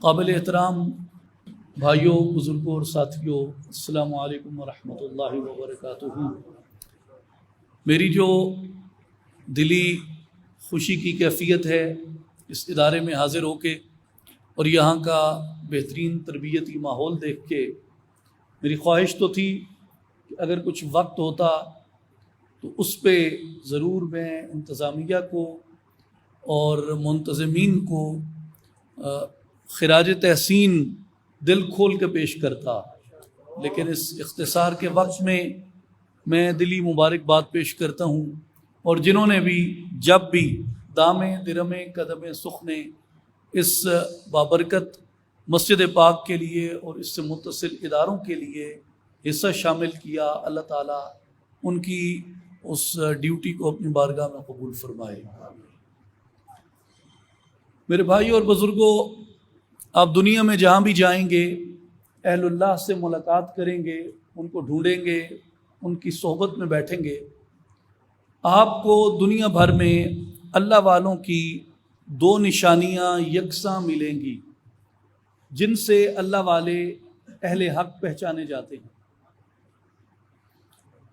قابل احترام بھائیوں، بزرگوں اور ساتھیوں، السلام علیکم ورحمۃ اللہ وبرکاتہ۔ میری جو دلی خوشی کی کیفیت ہے اس ادارے میں حاضر ہو کے اور یہاں کا بہترین تربیتی ماحول دیکھ کے، میری خواہش تو تھی کہ اگر کچھ وقت ہوتا تو اس پہ ضرور میں انتظامیہ کو اور منتظمین کو خراج تحسین دل کھول کے پیش کرتا، لیکن اس اختصار کے وقت میں دلی مبارکباد پیش کرتا ہوں، اور جنہوں نے بھی جب بھی دامے درمے قدم سخنے اس بابرکت مسجد پاک کے لیے اور اس سے متصل اداروں کے لیے حصہ شامل کیا، اللہ تعالیٰ ان کی اس ڈیوٹی کو اپنی بارگاہ میں قبول فرمائے۔ میرے بھائی اور بزرگوں، آپ دنیا میں جہاں بھی جائیں گے اہل اللہ سے ملاقات کریں گے، ان کو ڈھونڈیں گے، ان کی صحبت میں بیٹھیں گے، آپ کو دنیا بھر میں اللہ والوں کی دو نشانیاں یکساں ملیں گی جن سے اللہ والے اہل حق پہچانے جاتے ہیں۔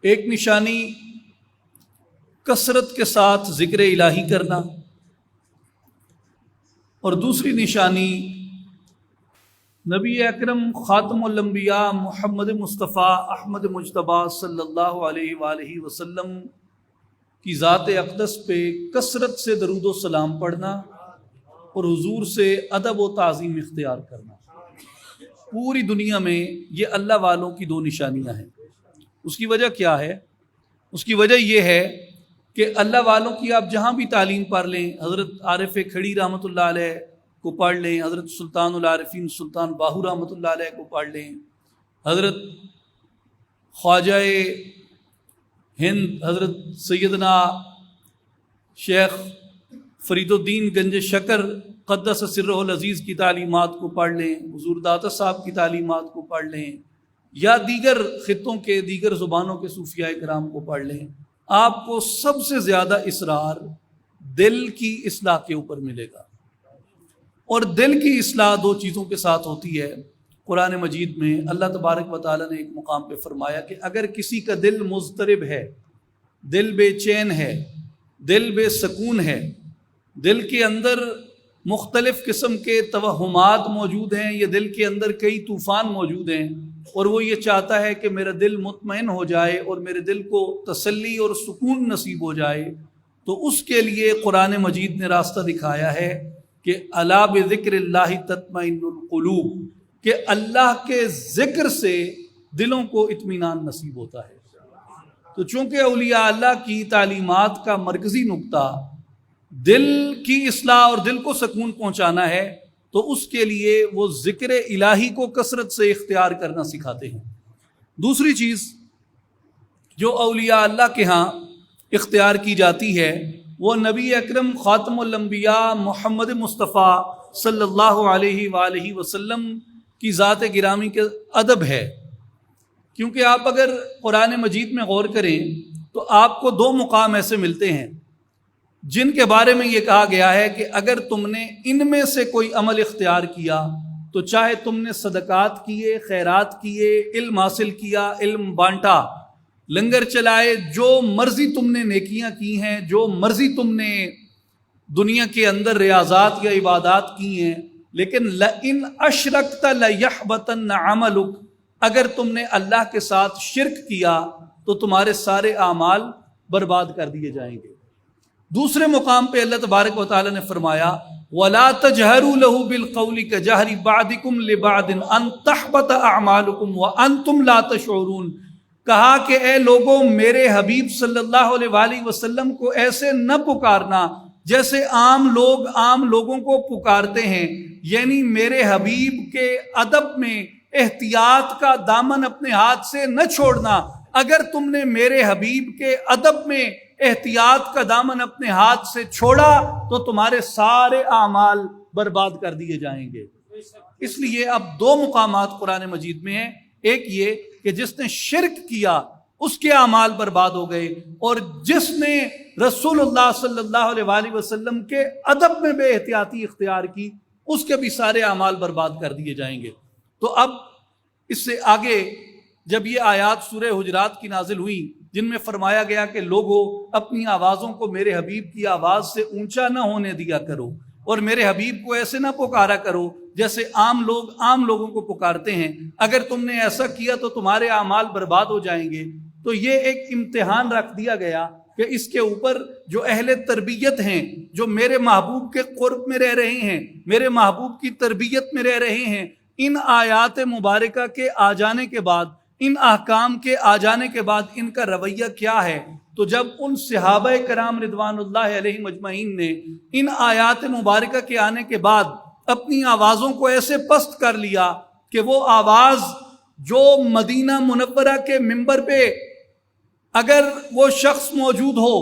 ایک نشانی کثرت کے ساتھ ذکر الہی کرنا، اور دوسری نشانی نبی اکرم خاتم الانبیاء محمد مصطفیٰ احمد مجتبیٰ صلی اللہ علیہ وآلہ وسلم کی ذات اقدس پہ کثرت سے درود و سلام پڑھنا اور حضور سے ادب و تعظیم اختیار کرنا۔ پوری دنیا میں یہ اللہ والوں کی دو نشانیاں ہیں۔ اس کی وجہ کیا ہے؟ اس کی وجہ یہ ہے کہ اللہ والوں کی آپ جہاں بھی تعلیم پڑھ لیں، حضرت عارف کھڑی رحمۃ اللہ علیہ کو پڑھ لیں، حضرت سلطان العارفین سلطان باہو رحمۃ اللہ علیہ کو پڑھ لیں، حضرت خواجہ ہند حضرت سیدنا شیخ فرید الدین گنج شکر قدس سرہ العزیز کی تعلیمات کو پڑھ لیں، حضور داتا صاحب کی تعلیمات کو پڑھ لیں، یا دیگر خطوں کے دیگر زبانوں کے صوفیاء کرام کو پڑھ لیں، آپ کو سب سے زیادہ اصرار دل کی اصلاح کے اوپر ملے گا۔ اور دل کی اصلاح دو چیزوں کے ساتھ ہوتی ہے۔ قرآن مجید میں اللہ تبارک و تعالیٰ نے ایک مقام پہ فرمایا کہ اگر کسی کا دل مضطرب ہے، دل بے چین ہے، دل بے سکون ہے، دل کے اندر مختلف قسم کے توہمات موجود ہیں، یا دل کے اندر کئی طوفان موجود ہیں، اور وہ یہ چاہتا ہے کہ میرا دل مطمئن ہو جائے اور میرے دل کو تسلی اور سکون نصیب ہو جائے، تو اس کے لیے قرآن مجید نے راستہ دکھایا ہے کہ الا بذکر اللہ تطمئن القلوب، کہ اللہ کے ذکر سے دلوں کو اطمینان نصیب ہوتا ہے۔ تو چونکہ اولیاء اللہ کی تعلیمات کا مرکزی نقطہ دل کی اصلاح اور دل کو سکون پہنچانا ہے، تو اس کے لیے وہ ذکر الہی کو کثرت سے اختیار کرنا سکھاتے ہیں۔ دوسری چیز جو اولیاء اللہ کے ہاں اختیار کی جاتی ہے وہ نبی اکرم خاتم الانبیاء محمد مصطفیٰ صلی اللہ علیہ وآلہ وسلم کی ذات گرامی کے ادب ہے۔ کیونکہ آپ اگر قرآن مجید میں غور کریں تو آپ کو دو مقام ایسے ملتے ہیں جن کے بارے میں یہ کہا گیا ہے کہ اگر تم نے ان میں سے کوئی عمل اختیار کیا، تو چاہے تم نے صدقات کیے، خیرات کیے، علم حاصل کیا، علم بانٹا، لنگر چلائے، جو مرضی تم نے نیکیاں کی ہیں، جو مرضی تم نے دنیا کے اندر ریاضات یا عبادات کی ہیں، لیکن لَإِنْ أَشْرَكْتَ لَيَحْبَطَنَّ عَمَلُكَ، اگر تم نے اللہ کے ساتھ شرک کیا تو تمہارے سارے اعمال برباد کر دیے جائیں گے۔ دوسرے مقام پہ اللہ تبارک و تعالیٰ نے فرمایا وَلَا تَجْهَرُوا لَهُ بِالْقَوْلِ كَجَهْرِ بَعْضِكُمْ لِبَعْضٍ أَن تَحْبَطَ أَعْمَالُكُمْ وَأَنْتُمْ لَا تَشْعُرُونَ، کہا کہ اے لوگوں، میرے حبیب صلی اللہ علیہ وآلہ وسلم کو ایسے نہ پکارنا جیسے عام لوگوں کو پکارتے ہیں، یعنی میرے حبیب کے ادب میں احتیاط کا دامن اپنے ہاتھ سے نہ چھوڑنا۔ اگر تم نے میرے حبیب کے ادب میں احتیاط کا دامن اپنے ہاتھ سے چھوڑا تو تمہارے سارے اعمال برباد کر دیے جائیں گے۔ اس لیے اب دو مقامات قرآن مجید میں ہیں، ایک یہ کہ جس نے شرک کیا اس کے اعمال برباد ہو گئے، اور جس نے رسول اللہ صلی اللہ علیہ وآلہ وسلم کے ادب میں بے احتیاطی اختیار کی اس کے بھی سارے اعمال برباد کر دیے جائیں گے۔ تو اب اس سے آگے جب یہ آیات سورہ حجرات کی نازل ہوئی جن میں فرمایا گیا کہ لوگوں اپنی آوازوں کو میرے حبیب کی آواز سے اونچا نہ ہونے دیا کرو، اور میرے حبیب کو ایسے نہ پکارا کرو جیسے عام لوگوں کو پکارتے ہیں، اگر تم نے ایسا کیا تو تمہارے اعمال برباد ہو جائیں گے۔ تو یہ ایک امتحان رکھ دیا گیا کہ اس کے اوپر جو اہل تربیت ہیں، جو میرے محبوب کے قرب میں رہ رہے ہیں، میرے محبوب کی تربیت میں رہ رہے ہیں، ان آیات مبارکہ کے آ جانے کے بعد، ان احکام کے آ جانے کے بعد ان کا رویہ کیا ہے۔ تو جب ان صحابہ کرام رضوان اللہ علیہم اجمعین نے ان آیات مبارکہ کے آنے کے بعد اپنی آوازوں کو ایسے پست کر لیا کہ وہ آواز جو مدینہ منورہ کے منبر پہ اگر وہ شخص موجود ہو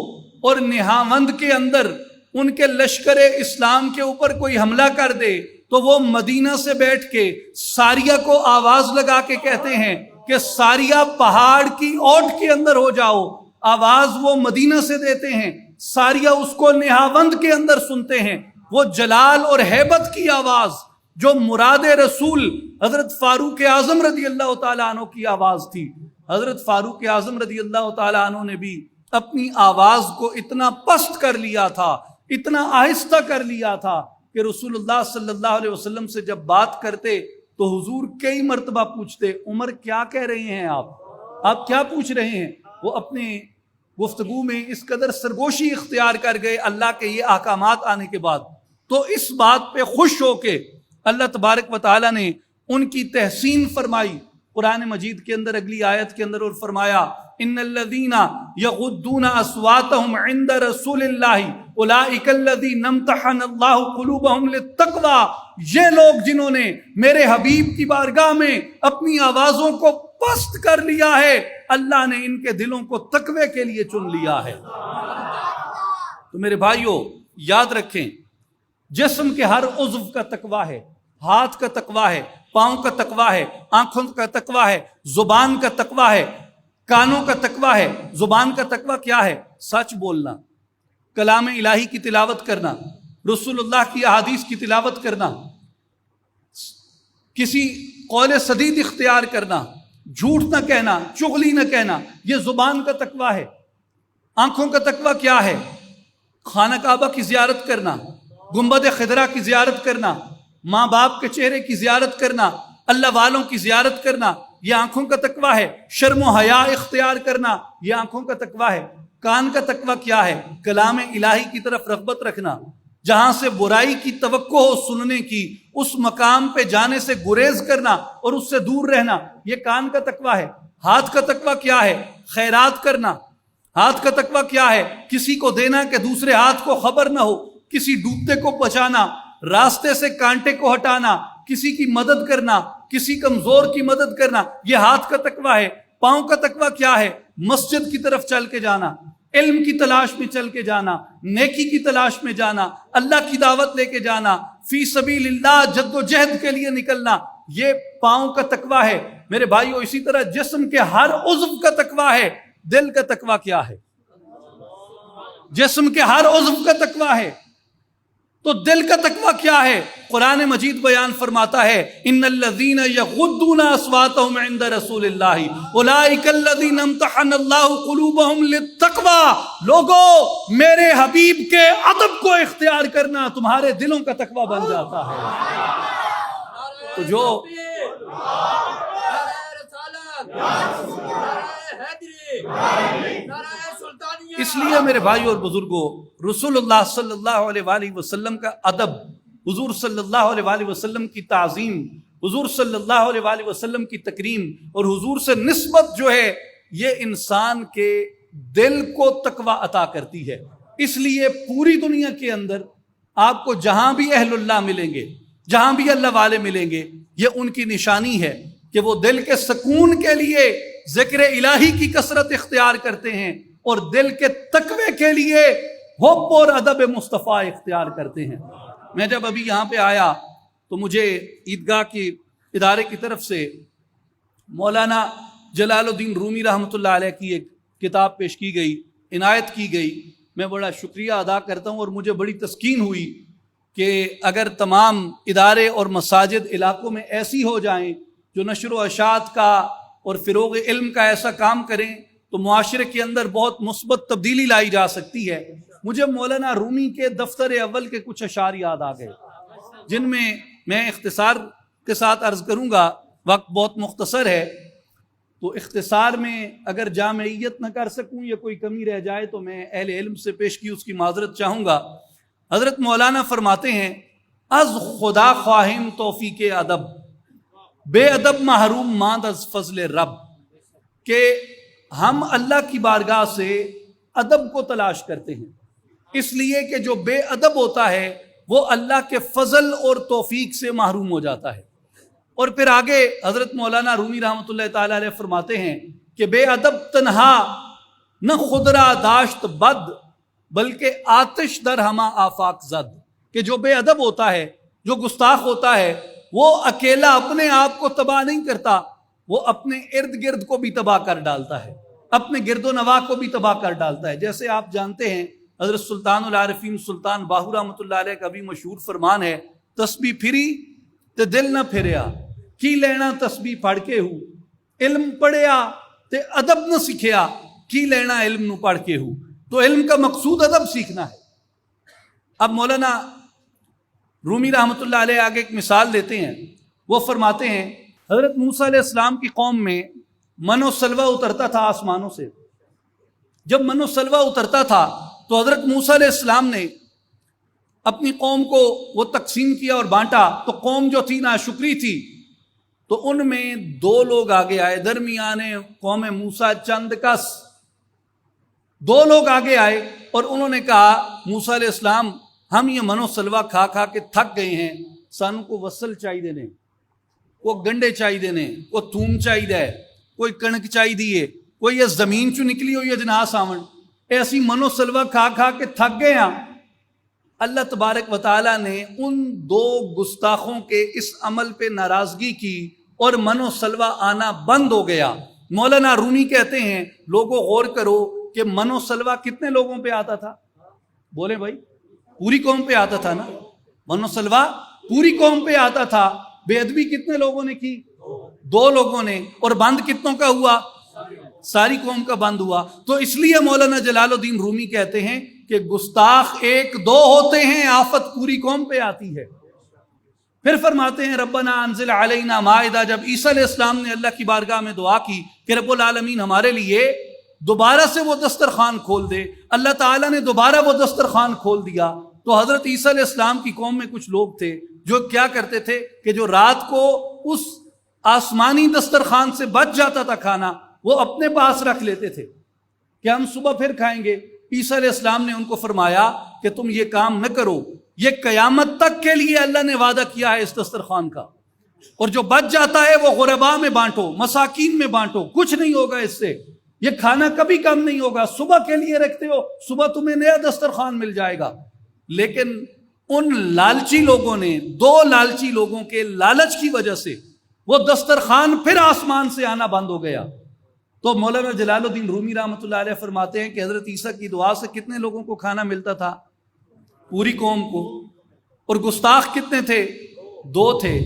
اور نہاوند کے اندر ان کے لشکر اسلام کے اوپر کوئی حملہ کر دے تو وہ مدینہ سے بیٹھ کے ساریہ کو آواز لگا کے کہتے ہیں کہ ساریہ پہاڑ کی اوٹ کے اندر ہو جاؤ، آواز وہ مدینہ سے دیتے ہیں، ساریہ اس کو نہاوند کے اندر سنتے ہیں۔ وہ جلال اور ہیبت کی آواز جو مراد رسول حضرت فاروق اعظم رضی اللہ تعالیٰ عنہ کی آواز تھی، حضرت فاروق اعظم رضی اللہ تعالیٰ عنہ نے بھی اپنی آواز کو اتنا پست کر لیا تھا، اتنا آہستہ کر لیا تھا کہ رسول اللہ صلی اللہ علیہ وسلم سے جب بات کرتے تو حضور کئی مرتبہ پوچھتے، عمر کیا کہہ رہے ہیں آپ کیا پوچھ رہے ہیں؟ وہ اپنے گفتگو میں اس قدر سرگوشی اختیار کر گئے اللہ کے یہ احکامات آنے کے بعد۔ تو اس بات پہ خوش ہو کے اللہ تبارک و تعالیٰ نے ان کی تحسین فرمائی قرآن مجید کے اندر اگلی آیت کے اندر، اور فرمایا ان الذین یغضون اصواتهم عند رسول اللہ اولئک الذین امتحن اللہ قلوبهم للتقوی، یہ لوگ جنہوں نے میرے حبیب کی بارگاہ میں اپنی آوازوں کو پست کر لیا ہے، اللہ نے ان کے دلوں کو تقوی کے لیے چن لیا ہے۔ تو میرے بھائیوں یاد رکھیں، جسم کے ہر عضو کا تقوی ہے، ہاتھ کا تقوی ہے، پاؤں کا تقوی ہے، آنکھوں کا تقوی ہے، زبان کا تقوی ہے، کانوں کا تقوی ہے۔ زبان کا تقوی کیا ہے؟ سچ بولنا، کلام الہی کی تلاوت کرنا، رسول اللہ کی احادیث کی تلاوت کرنا، کسی قول سدید اختیار کرنا، جھوٹ نہ کہنا، چغلی نہ کہنا، یہ زبان کا تقوی ہے۔ آنکھوں کا تقوی کیا ہے؟ خانہ کعبہ کی زیارت کرنا، گنبد خضرا کی زیارت کرنا، ماں باپ کے چہرے کی زیارت کرنا، اللہ والوں کی زیارت کرنا، یہ آنکھوں کا تقوی ہے۔ شرم و حیا اختیار کرنا، یہ آنکھوں کا تقوی ہے۔ کان کا تقوی کیا ہے؟ کلام الہی کی طرف رغبت رکھنا، جہاں سے برائی کی توقع ہو سننے کی، اس مقام پہ جانے سے گریز کرنا اور اس سے دور رہنا، یہ کان کا تقوی ہے۔ ہاتھ کا تقوی کیا ہے؟ خیرات کرنا۔ ہاتھ کا تقوی کیا ہے؟ کسی کو دینا کہ دوسرے ہاتھ کو خبر نہ ہو، کسی ڈوبتے کو بچانا، راستے سے کانٹے کو ہٹانا، کسی کی مدد کرنا، کسی کمزور کی مدد کرنا، یہ ہاتھ کا تقوی ہے۔ پاؤں کا تقوی کیا ہے؟ مسجد کی طرف چل کے جانا، علم کی تلاش میں چل کے جانا، نیکی کی تلاش میں جانا، اللہ کی دعوت لے کے جانا، فی سبیل اللہ جد و جہد کے لیے نکلنا، یہ پاؤں کا تقوی ہے۔ میرے بھائیو اسی طرح جسم کے ہر عضو کا تقوی ہے۔ دل کا تقوی کیا ہے؟ جسم کے ہر عضو کا تقوی ہے، تو دل کا تقوی کیا ہے؟ قرآن مجید بیان فرماتا ہے ان الذین یغضون اصواتهم عند رسول اللہ اولئک الذین امتحن اللہ قلوبهم للتقوی۔ لوگوں میرے حبیب کے ادب کو اختیار کرنا تمہارے دلوں کا تقوی بن جاتا ہے۔ تو جو اس لیے میرے بھائیو اور بزرگوں، رسول اللہ صلی اللہ علیہ وآلہ وسلم کا ادب، حضور صلی اللہ علیہ وآلہ وسلم کی تعظیم، حضور صلی اللہ علیہ وآلہ وسلم کی تکریم اور حضور سے نسبت جو ہے، یہ انسان کے دل کو تقوی عطا کرتی ہے۔ اس لیے پوری دنیا کے اندر آپ کو جہاں بھی اہل اللہ ملیں گے، جہاں بھی اللہ والے ملیں گے، یہ ان کی نشانی ہے کہ وہ دل کے سکون کے لیے ذکر الہی کی کثرت اختیار کرتے ہیں اور دل کے تقوی کے لیے حب اور ادب مصطفیٰ اختیار کرتے ہیں۔ میں جب ابھی یہاں پہ آیا تو مجھے عیدگاہ کے ادارے کی طرف سے مولانا جلال الدین رومی رحمۃ اللہ علیہ کی ایک کتاب پیش کی گئی، عنایت کی گئی۔ میں بڑا شکریہ ادا کرتا ہوں اور مجھے بڑی تسکین ہوئی کہ اگر تمام ادارے اور مساجد علاقوں میں ایسی ہو جائیں جو نشر و اشاعت کا اور فروغ علم کا ایسا کام کریں تو معاشرے کے اندر بہت مثبت تبدیلی لائی جا سکتی ہے۔ مجھے مولانا رومی کے دفتر اول کے کچھ اشعار یاد آ گئے، جن میں اختصار کے ساتھ عرض کروں گا، وقت بہت مختصر ہے، تو اختصار میں اگر جامعیت نہ کر سکوں یا کوئی کمی رہ جائے تو میں اہل علم سے پیش کی اس کی معذرت چاہوں گا۔ حضرت مولانا فرماتے ہیں، از خدا خواہم توفیق ادب، بے ادب محروم ماند از فضل رب، کہ ہم اللہ کی بارگاہ سے ادب کو تلاش کرتے ہیں، اس لیے کہ جو بے ادب ہوتا ہے وہ اللہ کے فضل اور توفیق سے محروم ہو جاتا ہے۔ اور پھر آگے حضرت مولانا رومی رحمۃ اللہ تعالی علیہ فرماتے ہیں کہ بے ادب تنہا نہ خود را داشت بد، بلکہ آتش در ہما آفاق زد، کہ جو بے ادب ہوتا ہے، جو گستاخ ہوتا ہے، وہ اکیلا اپنے آپ کو تباہ نہیں کرتا، وہ اپنے ارد گرد کو بھی تباہ کر ڈالتا ہے، اپنے گرد و نواح کو بھی تباہ کر ڈالتا ہے۔ جیسے آپ جانتے ہیں حضرت سلطان العارفین سلطان باہو رحمۃ اللہ علیہ کا بھی مشہور فرمان ہے، تسبیح پھری تے دل نہ پھریا، کی لینا تسبیح پڑھ کے ہو، علم پڑھیا تے ادب نہ سیکھیا، کی لینا علم نو پڑھ کے ہو۔ تو علم کا مقصود ادب سیکھنا ہے۔ اب مولانا رومی رحمۃ اللہ علیہ آگے ایک مثال دیتے ہیں، وہ فرماتے ہیں حضرت موسیٰ علیہ السلام کی قوم میں من و سلوہ اترتا تھا آسمانوں سے۔ جب من و سلوہ اترتا تھا تو حضرت موسیٰ علیہ السلام نے اپنی قوم کو وہ تقسیم کیا اور بانٹا، تو قوم جو تھی ناشکری تھی، تو ان میں 2 لوگ آگے آئے، درمیان قوم موسیٰ چند کس 2 لوگ آگے آئے اور انہوں نے کہا موسیٰ علیہ السلام ہم یہ من و سلوہ کھا کھا کے تھک گئے ہیں، سانوں کو وصل چاہیے دینے، کو گنڈے چاہیے دینے، کو تھوم چاہیے دے، کوئی کنک چاہیے دیے، کوئی یہ زمین چو نکلی ہوئی ہے جناح ساون، ایسی من و سلوہ کھا کھا کے تھک گئے ہیں۔ اللہ تبارک و تعالیٰ نے ان 2 گستاخوں کے اس عمل پہ ناراضگی کی اور من و سلوہ آنا بند ہو گیا۔ مولانا رومی کہتے ہیں لوگوں غور کرو کہ من و سلوہ کتنے لوگوں پہ آتا تھا؟ بولے بھائی، پوری قوم پہ آتا تھا نا؟ من و سلوہ پوری قوم پہ آتا تھا۔ بے ادبی کتنے لوگوں نے کی؟ 2 لوگوں نے، اور بند کتنوں کا ہوا؟ ساری قوم کا بند ہوا۔ تو اس لیے مولانا جلال الدین رومی کہتے ہیں کہ گستاخ 1-2 ہوتے ہیں، آفت پوری قوم پہ آتی ہے۔ پھر فرماتے ہیں ربنا انزل علینا مائدہ، جب عیسیٰ علیہ السلام نے اللہ کی بارگاہ میں دعا کی کہ رب العالمین ہمارے لیے دوبارہ سے وہ دسترخوان کھول دے، اللہ تعالیٰ نے دوبارہ وہ دسترخوان کھول دیا۔ تو حضرت عیسیٰ علیہ السلام کی قوم میں کچھ لوگ تھے جو کیا کرتے تھے کہ جو رات کو اس آسمانی دسترخوان سے بچ جاتا تھا کھانا، وہ اپنے پاس رکھ لیتے تھے کہ ہم صبح پھر کھائیں گے۔ عیسیٰ علیہ السلام نے ان کو فرمایا کہ تم یہ کام نہ کرو، یہ قیامت تک کے لیے اللہ نے وعدہ کیا ہے اس دسترخوان کا، اور جو بچ جاتا ہے وہ غرباء میں بانٹو، مساکین میں بانٹو، کچھ نہیں ہوگا اس سے، یہ کھانا کبھی کم نہیں ہوگا، صبح کے لیے رکھتے ہو، صبح تمہیں نیا دسترخوان مل جائے گا۔ لیکن ان لالچی لوگوں نے، 2 لالچی لوگوں کے لالچ کی وجہ سے وہ دسترخوان پھر آسمان سے آنا بند ہو گیا۔ تو مولانا جلال الدین رومی رحمۃ اللہ علیہ فرماتے ہیں کہ حضرت عیسیٰ کی دعا سے کتنے لوگوں کو کھانا ملتا تھا؟ پوری قوم کو۔ اور گستاخ کتنے تھے؟ 2 تھے،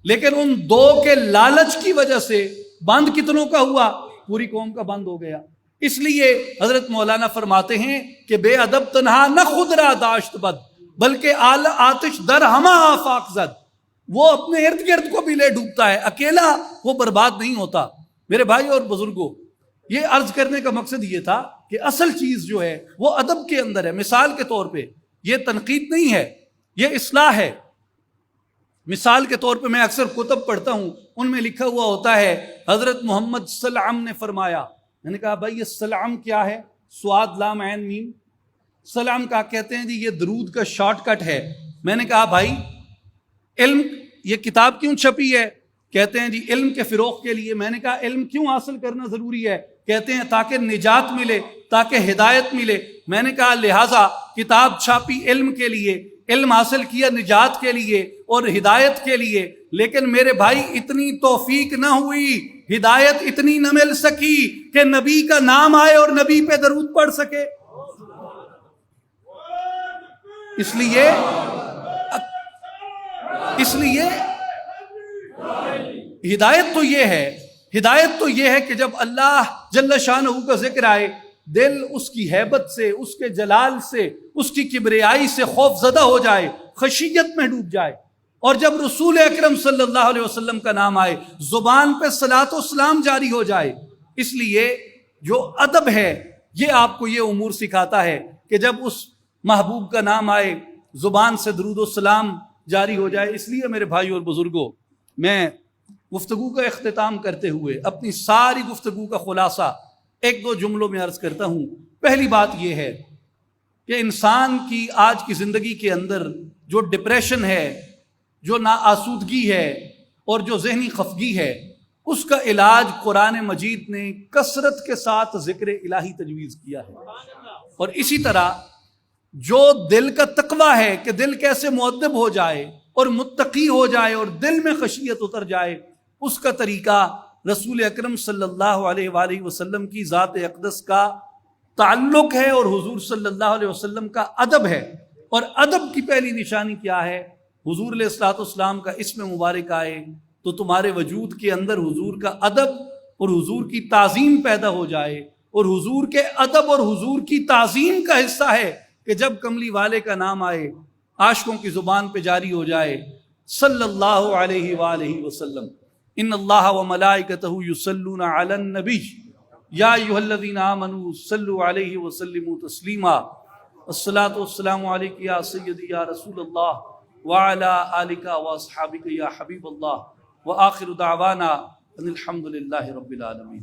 لیکن ان 2 کے لالچ کی وجہ سے بند کتنوں کا ہوا؟ پوری قوم کا بند ہو گیا۔ اس لیے حضرت مولانا فرماتے ہیں کہ بے ادب تنہا نہ خود را داشت بد، بلکہ آتش در ہما آفاق زد، وہ اپنے ارد گرد کو بھی لے ڈوبتا ہے، اکیلا وہ برباد نہیں ہوتا۔ میرے بھائی اور بزرگوں، یہ عرض کرنے کا مقصد یہ تھا کہ اصل چیز جو ہے وہ ادب کے اندر ہے۔ مثال کے طور پہ یہ تنقید نہیں ہے، یہ اصلاح ہے۔ مثال کے طور پہ میں اکثر کتب پڑھتا ہوں، ان میں لکھا ہوا ہوتا ہے حضرت محمد صلی اللہ علیہ وسلم نے فرمایا۔ میں نے کہا بھائی یہ سلام کیا ہے؟ سواد لام عین میم، سلام کا کہتے ہیں جی یہ درود کا شارٹ کٹ ہے۔ میں نے کہا بھائی علم، یہ کتاب کیوں چھپی ہے؟ کہتے ہیں جی علم کے فروغ کے لیے۔ میں نے کہا علم کیوں حاصل کرنا ضروری ہے؟ کہتے ہیں تاکہ نجات ملے، تاکہ ہدایت ملے۔ میں نے کہا لہٰذا کتاب چھاپی علم کے لیے، علم حاصل کیا نجات کے لیے اور ہدایت کے لیے، لیکن میرے بھائی اتنی توفیق نہ ہوئی، ہدایت اتنی نہ مل سکی کہ نبی کا نام آئے اور نبی پہ درود پڑھ سکے۔ اس لیے اس لیے ہدایت تو یہ ہے کہ جب اللہ جل شانہ کا ذکر آئے، دل اس کی ہیبت سے، اس کے جلال سے، اس کی کبریائی سے خوف زدہ ہو جائے، خشیت میں ڈوب جائے، اور جب رسول اکرم صلی اللہ علیہ وسلم کا نام آئے زبان پہ صلاۃ و سلام جاری ہو جائے۔ اس لیے جو ادب ہے یہ آپ کو یہ امور سکھاتا ہے کہ جب اس محبوب کا نام آئے زبان سے درود و سلام جاری ہو جائے۔ اس لیے میرے بھائی اور بزرگوں، میں گفتگو کا اختتام کرتے ہوئے اپنی ساری گفتگو کا خلاصہ ایک دو جملوں میں عرض کرتا ہوں۔ پہلی بات یہ ہے کہ انسان کی آج کی زندگی کے اندر جو ڈپریشن ہے، جو ناآسودگی ہے اور جو ذہنی خفگی ہے، اس کا علاج قرآن مجید نے کثرت کے ساتھ ذکر الہی تجویز کیا ہے۔ اور اسی طرح جو دل کا تقویٰ ہے کہ دل کیسے مؤدب ہو جائے اور متقی ہو جائے اور دل میں خشیت اتر جائے، اس کا طریقہ رسول اکرم صلی اللہ علیہ وآلہ وسلم کی ذات اقدس کا تعلق ہے اور حضور صلی اللہ علیہ وسلم کا ادب ہے۔ اور ادب کی پہلی نشانی کیا ہے؟ حضور علیہ الصلوۃ والسلام کا اسم مبارک آئے تو تمہارے وجود کے اندر حضور کا ادب اور حضور کی تعظیم پیدا ہو جائے۔ اور حضور کے ادب اور حضور کی تعظیم کا حصہ ہے کہ جب کملی والے کا نام آئے عاشقوں کی زبان پہ جاری ہو جائے صلی اللہ علیہ وآلہ وسلم۔ ان اللہ وملائکتہ یصلون علی النبی یا ایھا الذین آمنوا صلوا علیہ وسلموا تسلیما۔ الصلاۃ والسلام علیک یا سیدی یا رسول اللہ وعلی آلک واصحابک یا حبیب اللہ، وآخر دعوانا ان الحمد للہ رب العالمین۔